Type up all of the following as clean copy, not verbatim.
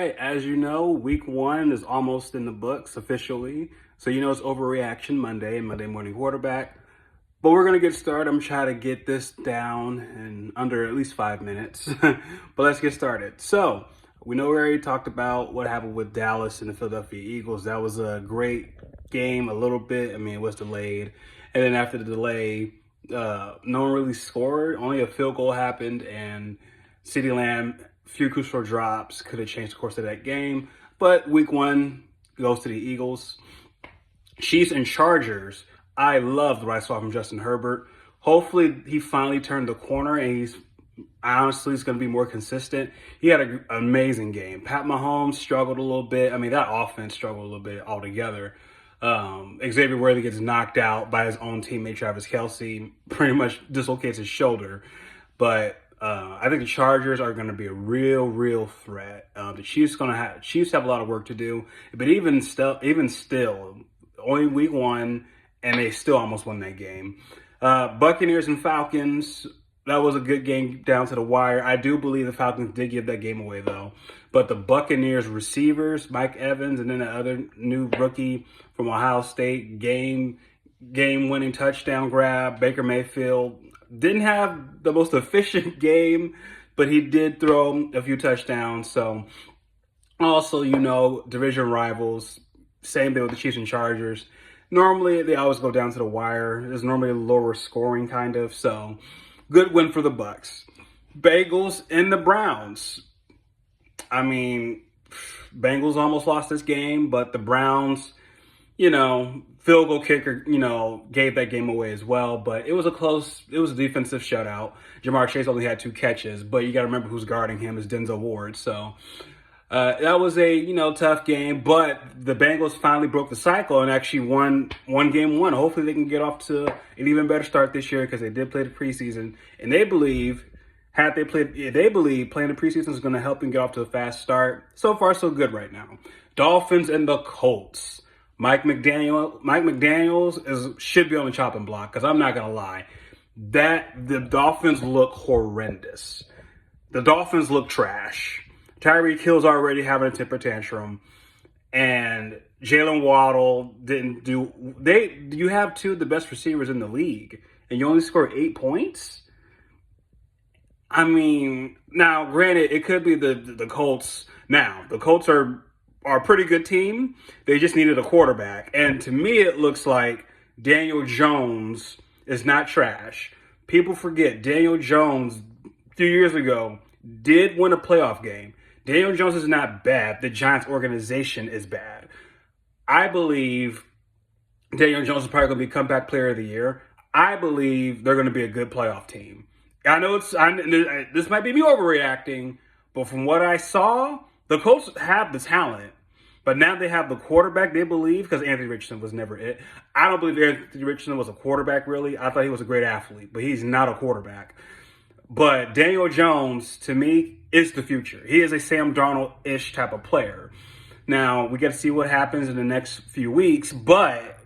Right, as you know, week one is almost in the books officially. So you know it's overreaction Monday and Monday morning quarterback. But we're gonna get started. I'm trying to get this down in under at least 5 minutes. But let's get started. So we know we already talked about what happened with Dallas and the Philadelphia Eagles. That was a great game, a little bit. I mean, it was delayed. And then after the delay, no one really scored. Only a field goal happened, and CeeDee Lamb, few crucial drops could have changed the course of that game. But week one goes to the Eagles. Chiefs and Chargers. I loved what I saw from Justin Herbert. Hopefully, he finally turned the corner, and he's going to be more consistent. He had an amazing game. Pat Mahomes struggled a little bit. I mean, that offense struggled a little bit altogether. Xavier Worthy gets knocked out by his own teammate Travis Kelce, pretty much dislocates his shoulder. But I think the Chargers are going to be a real threat. The Chiefs have a lot of work to do, but even still, only week one, and they still almost won that game. Buccaneers and Falcons. That was a good game down to the wire. I do believe the Falcons did give that game away, though. But the Buccaneers receivers, Mike Evans, and then the other new rookie from Ohio State, game-winning touchdown grab, Baker Mayfield, didn't have the most efficient game, but he did throw a few touchdowns. So, also, division rivals, same thing with the Chiefs and Chargers. Normally, they always go down to the wire. There's normally a lower scoring, kind of. So, good win for the Bucs. Bengals and the Browns. I mean, Bengals almost lost this game, but the Browns, field goal kicker, gave that game away as well. But it was a defensive shutout. Jamar Chase only had 2 catches, but you got to remember who's guarding him is Denzel Ward. So that was a, tough game. But the Bengals finally broke the cycle and actually won game one. Hopefully they can get off to an even better start this year because they did play the preseason. And they believe playing the preseason is going to help them get off to a fast start. So far, so good right now. Dolphins and the Colts. Mike McDaniels should be on the chopping block because I'm not going to lie. The Dolphins look horrendous. The Dolphins look trash. Tyreek Hill's already having a temper tantrum. And Jalen Waddle didn't do... You have 2 of the best receivers in the league, and you only scored 8 points? I mean, now, granted, it could be the Colts. Now, the Colts are a pretty good team. They just needed a quarterback. And to me, it looks like Daniel Jones is not trash. People forget Daniel Jones, a few years ago, did win a playoff game. Daniel Jones is not bad. The Giants organization is bad. I believe Daniel Jones is probably going to be comeback player of the year. I believe they're going to be a good playoff team. I know this might be me overreacting, but from what I saw, the Colts have the talent, but now they have the quarterback they believe, because Anthony Richardson was never it. I don't believe Anthony Richardson was a quarterback, really. I thought he was a great athlete, but he's not a quarterback. But Daniel Jones, to me, is the future. He is a Sam Darnold-ish type of player. Now, we get to see what happens in the next few weeks, but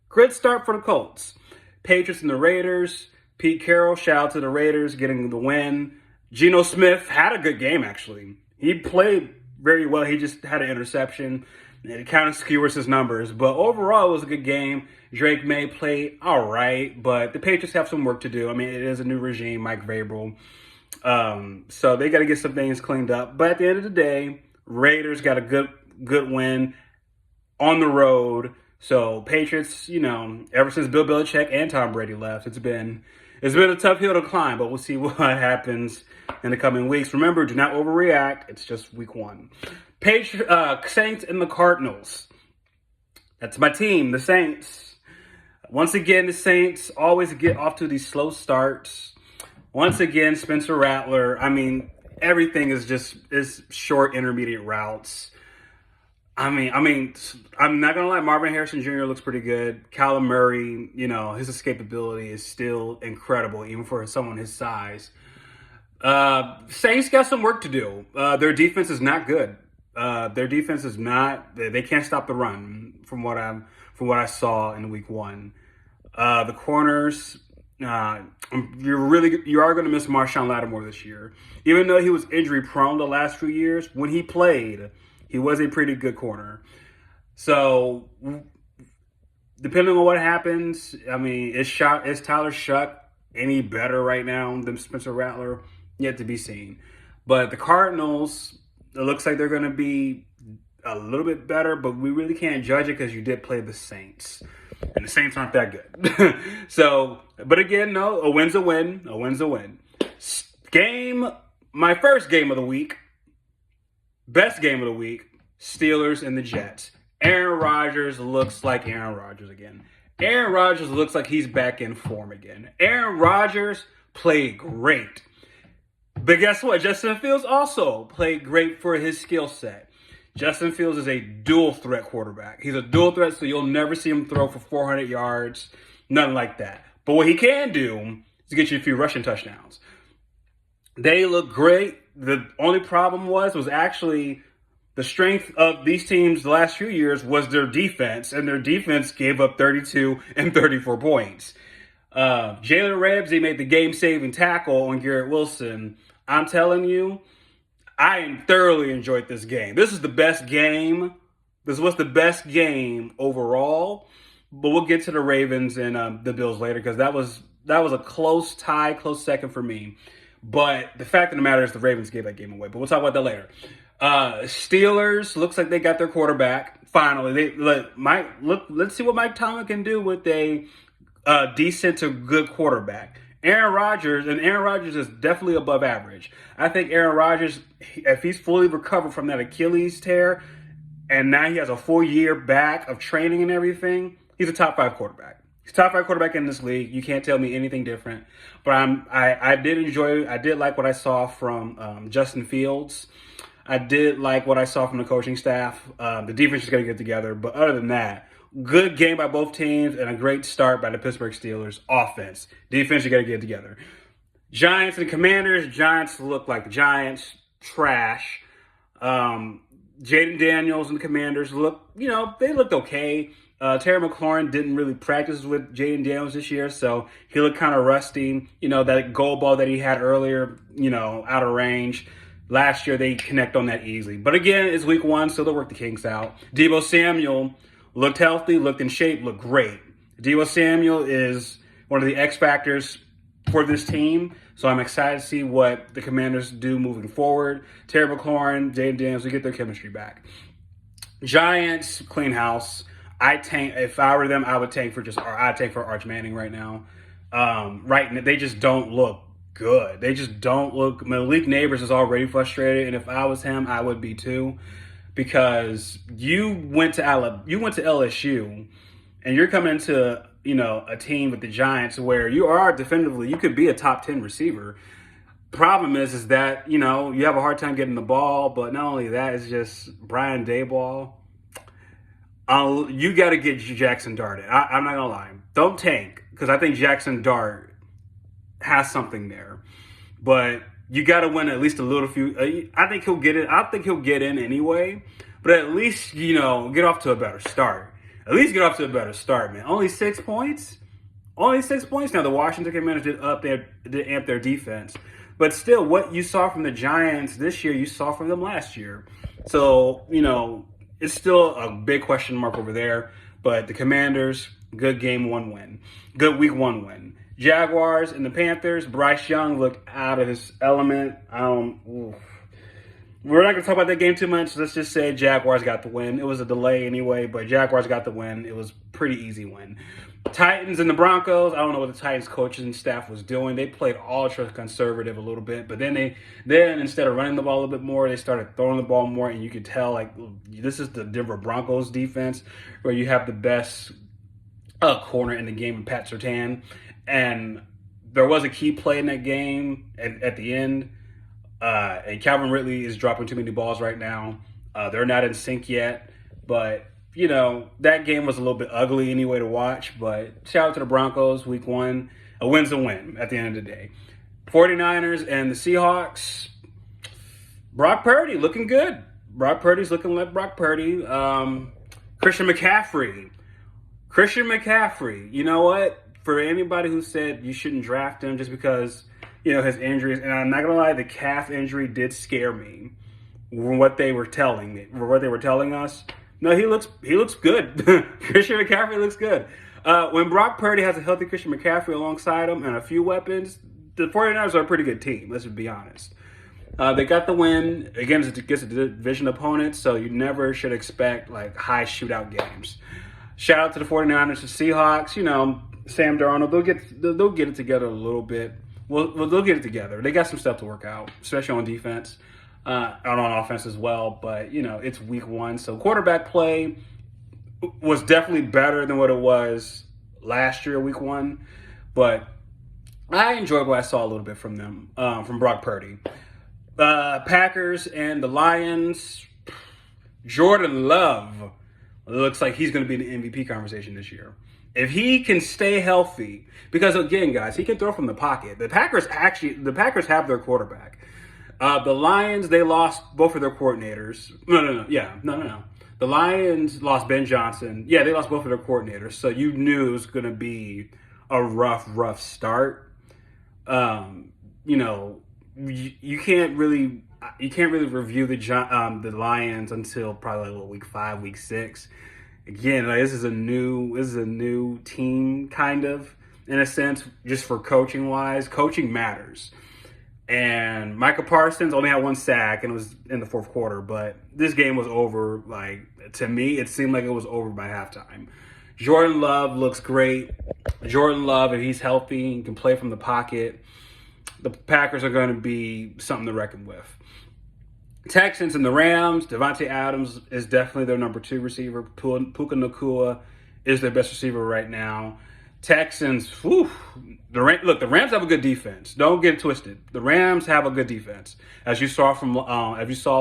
great start for the Colts. Patriots and the Raiders. Pete Carroll, shout out to the Raiders, getting the win. Geno Smith had a good game, actually. He played very well. He just had an interception. It kind of skewers his numbers. But overall, it was a good game. Drake May played all right, but the Patriots have some work to do. I mean, it is a new regime, Mike Vrabel. So they got to get some things cleaned up. But at the end of the day, Raiders got a good win on the road. So Patriots, ever since Bill Belichick and Tom Brady left, it's been a tough hill to climb, but we'll see what happens in the coming weeks. Remember, do not overreact. It's just week one. Saints and the Cardinals. That's my team, the Saints. Once again, the Saints always get off to these slow starts. Once again, Spencer Rattler. I mean, everything is short, intermediate routes. I mean, I'm not going to lie, Marvin Harrison Jr. looks pretty good. Kyler Murray, his escapability is still incredible, even for someone his size. Saints got some work to do. Their defense is not good. They can't stop the run from what I saw in week one. The corners, Uh, you are going to miss Marshawn Lattimore this year. Even though he was injury prone the last few years, when he played, he was a pretty good corner. So, depending on what happens, I mean, is Tyler Shuck any better right now than Spencer Rattler? Yet to be seen. But the Cardinals, it looks like they're going to be a little bit better, but we really can't judge it because you did play the Saints. And the Saints aren't that good. So, but again, no, a win's a win. A win's a win. My first game of the week, best game of the week, Steelers and the Jets. Aaron Rodgers looks like Aaron Rodgers again. Aaron Rodgers looks like he's back in form again. Aaron Rodgers played great. But guess what? Justin Fields also played great for his skill set. Justin Fields is a dual threat quarterback. He's a dual threat, so you'll never see him throw for 400 yards, nothing like that. But what he can do is get you a few rushing touchdowns. They look great. The only problem was actually the strength of these teams the last few years was their defense, and their defense gave up 32 and 34 points. Jalen Ramsey made the game-saving tackle on Garrett Wilson. I'm telling you, I thoroughly enjoyed this game. This is the best game. This was the best game overall. But we'll get to the Ravens and the Bills later because that was a close tie, close second for me. But the fact of the matter is the Ravens gave that game away. But we'll talk about that later. Steelers, looks like they got their quarterback. Finally, let's see what Mike Tomlin can do with a decent to good quarterback. Aaron Rodgers is definitely above average. I think Aaron Rodgers, if he's fully recovered from that Achilles tear, and now he has a full year back of training and everything, he's a top 5 quarterback. He's a top 5 quarterback in this league. You can't tell me anything different. But I did like what I saw from Justin Fields. I did like what I saw from the coaching staff. The defense is going to get together. But other than that, good game by both teams and a great start by the Pittsburgh Steelers. Offense. Defense, you got to get together. Giants and Commanders. Giants look like the Giants. Trash. Jaden Daniels and the Commanders they looked okay. Terry McLaurin didn't really practice with Jaden Daniels this year, so he looked kind of rusty. That goal ball that he had earlier, out of range. Last year, they connect on that easily. But again, it's week 1, so they'll work the kinks out. Deebo Samuel looked healthy, looked in shape, looked great. Deebo Samuel is one of the X factors for this team, so I'm excited to see what the Commanders do moving forward. Terry McLaurin, Jaden Daniels, we get their chemistry back. Giants, clean house. If I were them, I would tank for Arch Manning right now. They just don't look good. They just don't look. Malik Neighbors is already frustrated, and if I was him, I would be too, because you went to LSU, and you're coming into a team with the Giants where you are defensively, you could be a top 10 receiver. Problem is that you have a hard time getting the ball, but not only that, it's just Brian Daboll. You got to get Jackson Dart in. I'm not gonna lie. Don't tank, because I think Jackson Dart has something there, but you got to win at least a little few. I think he'll get it. I think he'll get in anyway, but at least get off to a better start. At least get off to a better start, man. Only 6 points. Only 6 points. Now the Washington Commanders did amp their defense, but still, what you saw from the Giants this year, you saw from them last year. So it's still a big question mark over there. But the Commanders, good game 1 win, good week 1 win. Jaguars and the Panthers. Bryce Young looked out of his element. We're not going to talk about that game too much. Let's just say Jaguars got the win. It was a delay anyway, but Jaguars got the win. It was a pretty easy win. Titans and the Broncos. I don't know what the Titans coaching staff was doing. They played ultra conservative a little bit, but then instead of running the ball a little bit more, they started throwing the ball more, and you could tell this is the Denver Broncos defense, where you have the best corner in the game in Pat Surtain. And there was a key play in that game at the end. And Calvin Ridley is dropping too many balls right now. They're not in sync yet. But, that game was a little bit ugly anyway to watch. But shout out to the Broncos, week 1. A win's a win at the end of the day. 49ers and the Seahawks. Brock Purdy looking good. Brock Purdy's looking like Brock Purdy. Christian McCaffrey. You know what? for anybody who said you shouldn't draft him just because, his injuries, and I'm not going to lie, the calf injury did scare me from what they were telling us. No, he looks good. Christian McCaffrey looks good. When Brock Purdy has a healthy Christian McCaffrey alongside him and a few weapons, the 49ers are a pretty good team, let's just be honest. They got the win against a division opponent, so you never should expect like high shootout games. Shout out to the 49ers, the Seahawks, Sam Darnold, they'll get it together a little bit. Well, they'll get it together. They got some stuff to work out, especially on defense, and on offense as well. But, it's week 1. So quarterback play was definitely better than what it was last year, week 1. But I enjoyed what I saw a little bit from them, from Brock Purdy. Packers and the Lions, Jordan Love looks like he's going to be in the MVP conversation this year. If he can stay healthy, because again, guys, he can throw from the pocket. The Packers have their quarterback. The Lions, they lost both of their coordinators. No. The Lions lost Ben Johnson. Yeah, they lost both of their coordinators. So you knew it was going to be a rough start. You can't really review the Lions until probably like week 5, week 6. Again, this is a new team, kind of, in a sense, just for coaching wise. Coaching matters. And Micah Parsons only had 1 sack, and it was in the 4th quarter. But this game was over. Like, to me, it seemed like it was over by halftime. Jordan Love looks great. Jordan Love, if he's healthy and can play from the pocket, the Packers are going to be something to reckon with. Texans and the Rams, Devontae Adams is definitely their number 2 receiver. Puka Nacua is their best receiver right now. Texans, the Rams have a good defense. Don't get it twisted. The Rams have a good defense. As you saw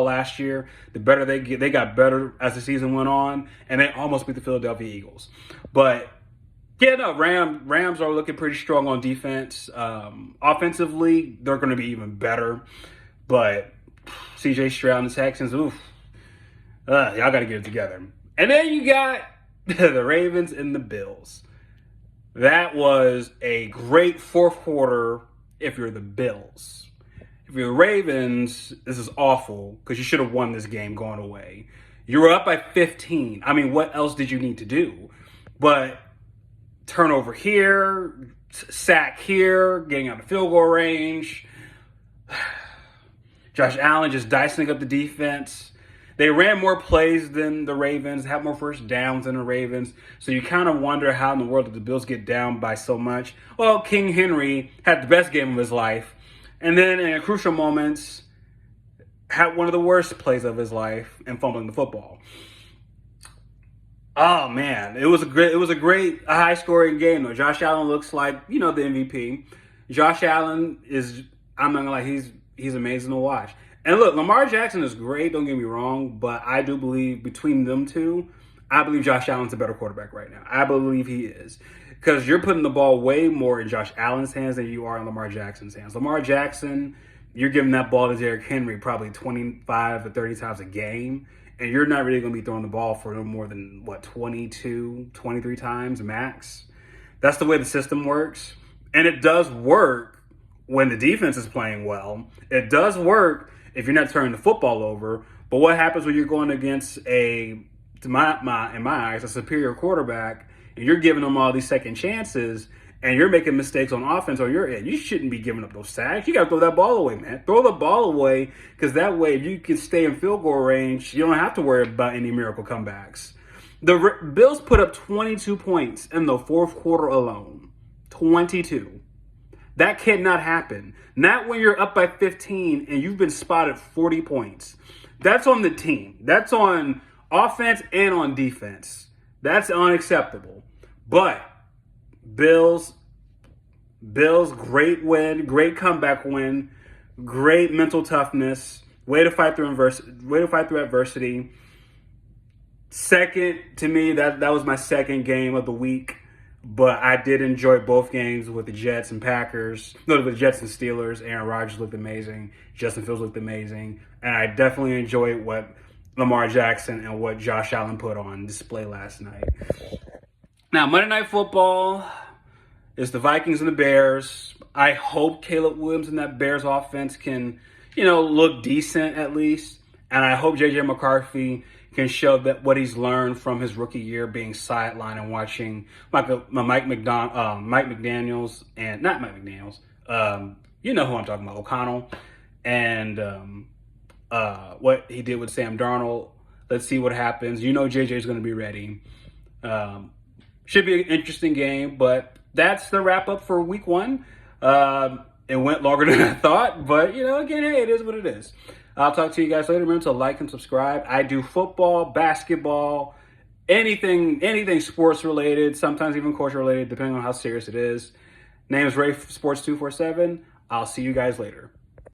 last year, the better they got better as the season went on, and they almost beat the Philadelphia Eagles. But Rams are looking pretty strong on defense. Offensively, they're going to be even better. But C.J. Stroud and the Texans, y'all got to get it together. And then you got the Ravens and the Bills. That was a great 4th quarter if you're the Bills. If you're the Ravens, this is awful because you should have won this game going away. You were up by 15. I mean, what else did you need to do? But turnover here, sack here, getting out of field goal range. Josh Allen just dicing up the defense. They ran more plays than the Ravens, had more first downs than the Ravens. So you kind of wonder how in the world did the Bills get down by so much. Well, King Henry had the best game of his life. And then in crucial moments, had one of the worst plays of his life and fumbling the football. Oh, man. It was a great high-scoring game, though. Josh Allen looks like, the MVP. Josh Allen is, I'm not going to lie, he's amazing to watch. And look, Lamar Jackson is great, don't get me wrong, but I do believe between them two, I believe Josh Allen's a better quarterback right now. I believe he is. Because you're putting the ball way more in Josh Allen's hands than you are in Lamar Jackson's hands. Lamar Jackson, you're giving that ball to Derrick Henry probably 25 to 30 times a game, and you're not really going to be throwing the ball for no more than, 22, 23 times max. That's the way the system works. And it does work when the defense is playing well. It does work if you're not turning the football over. But what happens when you're going against in my eyes, a superior quarterback, and you're giving them all these second chances, and you're making mistakes on offense on your end? You shouldn't be giving up those sacks. You got to throw that ball away, man. Throw the ball away, because that way, if you can stay in field goal range, you don't have to worry about any miracle comebacks. The Bills put up 22 points in the 4th quarter alone. 22. That cannot happen. Not when you're up by 15 and you've been spotted 40 points. That's on the team. That's on offense and on defense. That's unacceptable. But Bills, great win, great comeback win, great mental toughness, way to fight through adversity. Second, to me, that was my second game of the week. But I did enjoy both games with the Jets and Packers. No, with the Jets and Steelers. Aaron Rodgers looked amazing. Justin Fields looked amazing. And I definitely enjoyed what Lamar Jackson and what Josh Allen put on display last night. Now, Monday Night Football, It's the Vikings and the Bears. I hope Caleb Williams and that Bears offense can, look decent at least. And I hope J.J. McCarthy can show that what he's learned from his rookie year being sidelined and watching Mike McDaniels and not Mike McDaniels. You know who I'm talking about, O'Connell, and what he did with Sam Darnold. Let's see what happens. JJ is going to be ready. Should be an interesting game, but that's the wrap up for week 1. It went longer than I thought, but again, hey, it is what it is. I'll talk to you guys later. Remember to like and subscribe. I do football, basketball, anything sports related, sometimes even culture related, depending on how serious it is. Name is Ray Sports 247. I'll see you guys later.